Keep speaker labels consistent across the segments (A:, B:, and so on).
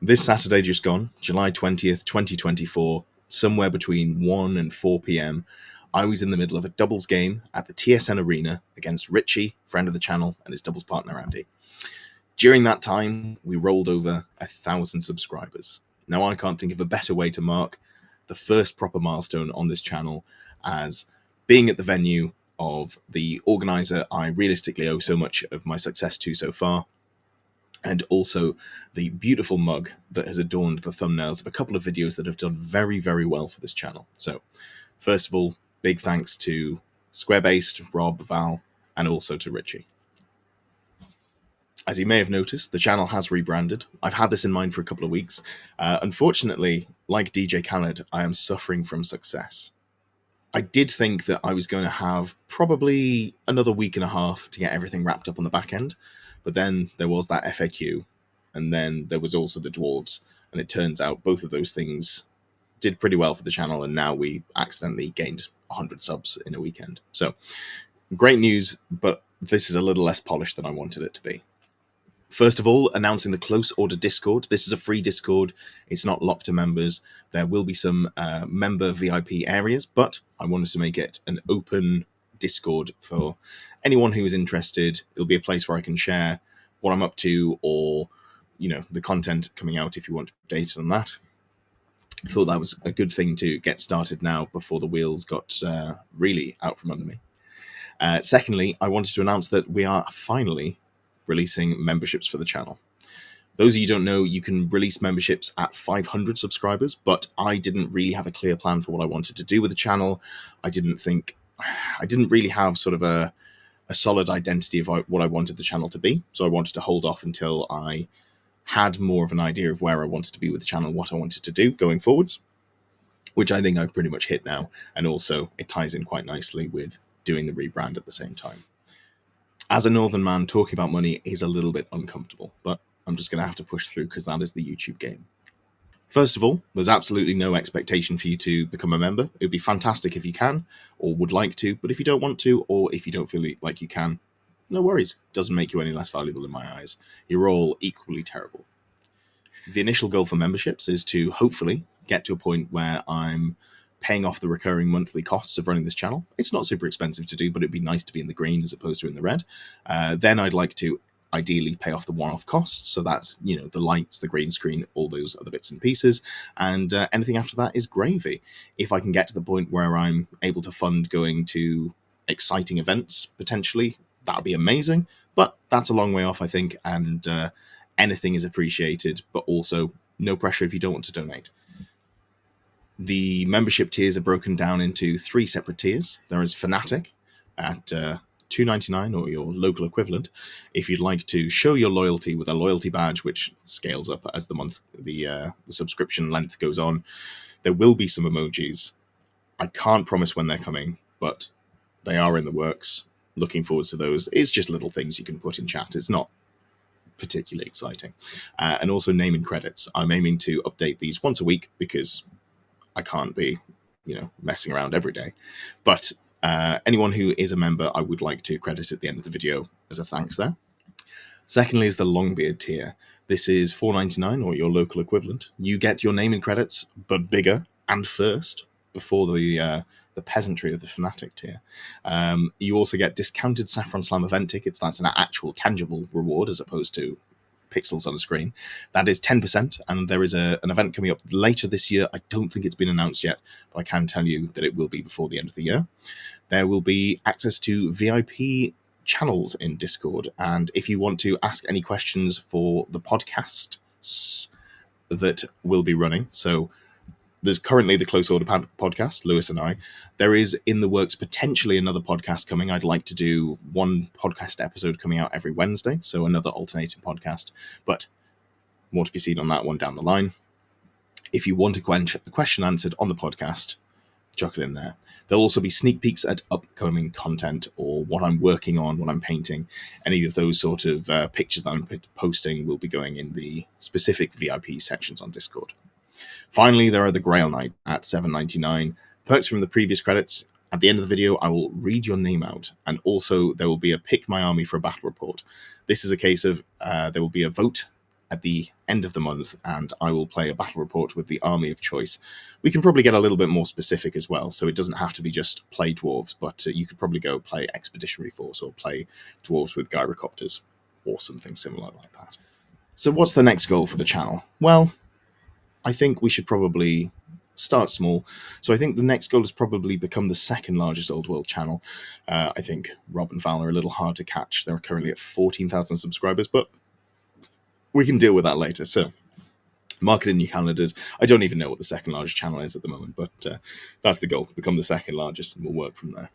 A: This Saturday just gone, July 20th, 2024, somewhere between 1 and 4 p.m., I was in the middle of a doubles game at the TSN Arena against Richie, friend of the channel, and his doubles partner Andy. During that time, we rolled over 1,000 subscribers. Now, I can't think of a better way to mark the first proper milestone on this channel as being at the venue of the organizer I realistically owe so much of my success to so far, and also the beautiful mug that has adorned the thumbnails of a couple of videos that have done very, very well for this channel. So, first of all, big thanks to Square-Based, Rob, Val, and also to Richie. As you may have noticed, the channel has rebranded. I've had this in mind for a couple of weeks. Unfortunately, like DJ Khaled, I am suffering from success. I did think that I was going to have probably another week and a half to get everything wrapped up on the back end, but then there was that FAQ, and then there was also the dwarves, and it turns out both of those things did pretty well for the channel, and now we accidentally gained 100 subs in a weekend. So, great news, but this is a little less polished than I wanted it to be. First of all, announcing the CloseOrder Discord. This is a free Discord. It's not locked to members. There will be some member VIP areas, but I wanted to make it an open Discord for anyone who is interested. It'll be a place where I can share what I'm up to, or the content coming out if you want to be updated on that. I thought that was a good thing to get started now before the wheels got really out from under me. Secondly, I wanted to announce that we are finally releasing memberships for the channel. Those of you who don't know, you can release memberships at 500 subscribers, but I didn't really have a clear plan for what I wanted to do with the channel. I didn't really have sort of a solid identity of what I wanted the channel to be, so I wanted to hold off until I had more of an idea of where I wanted to be with the channel, what I wanted to do going forwards, which I think I've pretty much hit now, and also it ties in quite nicely with doing the rebrand at the same time. As a northern man, talking about money is a little bit uncomfortable, but I'm just going to have to push through because that is the YouTube game. First of all, there's absolutely no expectation for you to become a member. It would be fantastic if you can, or would like to, but if you don't want to, or if you don't feel like you can, no worries. It doesn't make you any less valuable in my eyes. You're all equally terrible. The initial goal for memberships is to hopefully get to a point where I'm paying off the recurring monthly costs of running this channel. It's not super expensive to do, but it'd be nice to be in the green as opposed to in the red. Then I'd like to ideally pay off the one-off costs. So that's, the lights, the green screen, all those other bits and pieces. And anything after that is gravy. If I can get to the point where I'm able to fund going to exciting events, potentially, that'd be amazing. But that's a long way off, I think. And anything is appreciated, but also no pressure if you don't want to donate. The membership tiers are broken down into 3 separate tiers. There is Fanatic at $2.99, or your local equivalent. If you'd like to show your loyalty with a loyalty badge, which scales up as the subscription length goes on, there will be some emojis. I can't promise when they're coming, but they are in the works. Looking forward to those. It's just little things you can put in chat. It's not particularly exciting. And also naming credits. I'm aiming to update these once a week because I can't be, messing around every day. But anyone who is a member, I would like to credit at the end of the video as a thanks there. Secondly is the Longbeard tier. This is $4.99, or your local equivalent. You get your naming credits, but bigger and first, before the peasantry of the Fnatic tier. You also get discounted Saffron Slam event tickets. That's an actual tangible reward as opposed to pixels on a screen. That is 10%, and there is an event coming up later this year. I don't think it's been announced yet, but I can tell you that it will be before the end of the year. There will be access to VIP channels in Discord, and if you want to ask any questions for the podcasts that will be running, so there's currently the CloseOrder podcast, Lewis and I. There is in the works potentially another podcast coming. I'd like to do one podcast episode coming out every Wednesday, so another alternating podcast, but more to be seen on that one down the line. If you want a question answered on the podcast, chuck it in there. There'll also be sneak peeks at upcoming content or what I'm working on, what I'm painting. Any of those sort of pictures that I'm posting will be going in the specific VIP sections on Discord. Finally, there are the Grail Knight at $7.99. Perks from the previous credits. At the end of the video, I will read your name out, and also there will be a Pick My Army for a Battle Report. This is a case of there will be a vote at the end of the month, and I will play a battle report with the army of choice. We can probably get a little bit more specific as well, so it doesn't have to be just play dwarves, but you could probably go play expeditionary force or play dwarves with gyrocopters or something similar like that. So what's the next goal for the channel? Well, I think we should probably start small. So I think the next goal is probably become the second largest old world channel. I think Rob and Val are a little hard to catch. They're currently at 14,000 subscribers, but we can deal with that later. So mark it in your calendars. I don't even know what the second largest channel is at the moment, but that's the goal, become the second largest, and we'll work from there.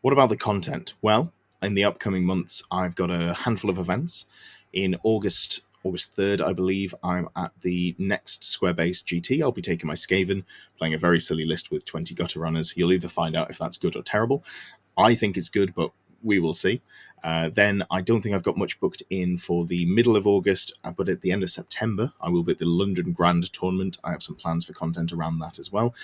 A: What about the content? Well, in the upcoming months, I've got a handful of events. In August 3rd, I believe, I'm at the next Square-based GT. I'll be taking my Skaven, playing a very silly list with 20 gutter runners. You'll either find out if that's good or terrible. I think it's good, but we will see. Then I don't think I've got much booked in for the middle of August, but at the end of September, I will be at the London Grand Tournament. I have some plans for content around that as well.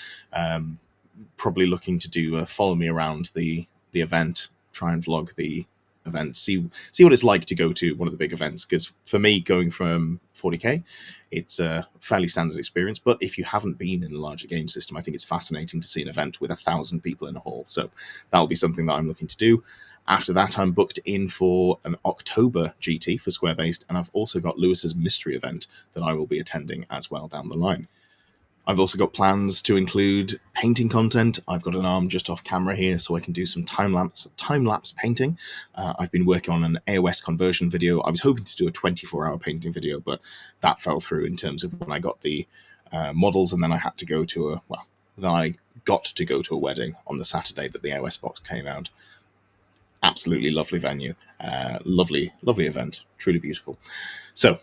A: Probably looking to do follow me around the event, try and vlog the event, see what it's like to go to one of the big events, because for me, going from 40k, it's a fairly standard experience, but if you haven't been in a larger game system, I think it's fascinating to see an event with 1,000 people in a hall. So that'll be something that I'm looking to do. After that, I'm booked in for an October GT for Square Based, and I've also got Lewis's mystery event that I will be attending as well down the line. I've also got plans to include painting content. I've got an arm just off camera here so I can do some time-lapse painting. I've been working on an AOS conversion video. I was hoping to do a 24-hour painting video, but that fell through in terms of when I got the models, and then I had to go to a wedding on the Saturday that the AOS box came out. Absolutely lovely venue. Lovely event. Truly beautiful. So,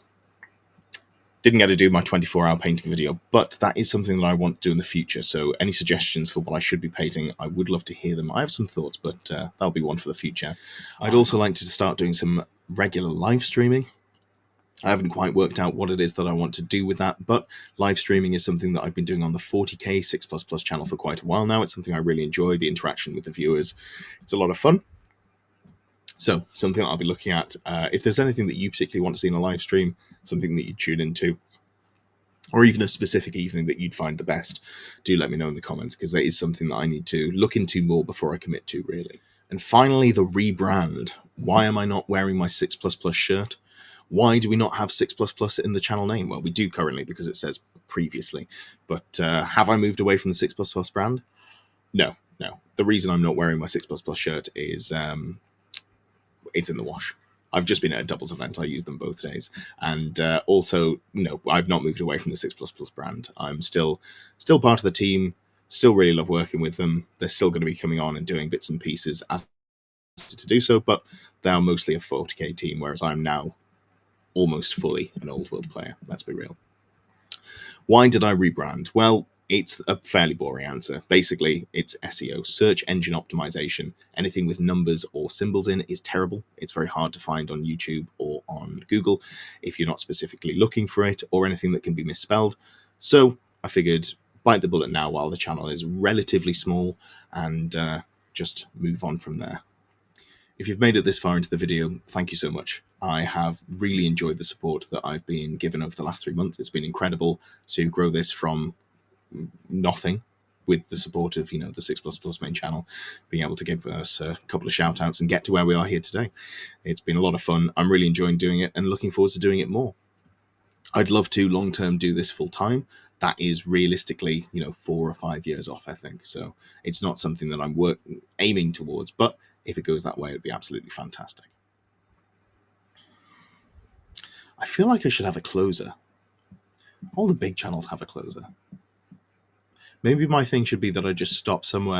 A: didn't get to do my 24-hour painting video, but that is something that I want to do in the future. So any suggestions for what I should be painting, I would love to hear them. I have some thoughts, but that'll be one for the future. I'd also like to start doing some regular live streaming. I haven't quite worked out what it is that I want to do with that, but live streaming is something that I've been doing on the 40k 6++ channel for quite a while now. It's something I really enjoy, the interaction with the viewers. It's a lot of fun. So something that I'll be looking at. If there's anything that you particularly want to see in a live stream, something that you tune into, or even a specific evening that you'd find the best, do let me know in the comments, because that is something that I need to look into more before I commit to, really. And finally, the rebrand. Why am I not wearing my 6++ shirt? Why do we not have 6++ in the channel name? Well, we do currently because it says previously, but have I moved away from the 6++ brand? No. The reason I'm not wearing my 6++ shirt is it's in the wash. I've just been at a doubles event. I use them both days. And also, no, I've not moved away from the 6++ brand. I'm still part of the team, still really love working with them. They're still going to be coming on and doing bits and pieces as to do so, but they're mostly a 40k team, whereas I'm now almost fully an old world player. Let's be real. Why did I rebrand? Well, it's a fairly boring answer. Basically, it's SEO, search engine optimization. Anything with numbers or symbols in is terrible. It's very hard to find on YouTube or on Google if you're not specifically looking for it, or anything that can be misspelled. So I figured bite the bullet now while the channel is relatively small, and just move on from there. If you've made it this far into the video, thank you so much. I have really enjoyed the support that I've been given over the last 3 months. It's been incredible to grow this from nothing with the support of, the 6++ main channel, being able to give us a couple of shout outs and get to where we are here today. It's been a lot of fun. I'm really enjoying doing it and looking forward to doing it more. I'd love to long term do this full time. That is realistically, 4 or 5 years off, I think. So it's not something that I'm aiming towards, but if it goes that way, it'd be absolutely fantastic. I feel like I should have a closer. All the big channels have a closer. Maybe my thing should be that I just stop somewhere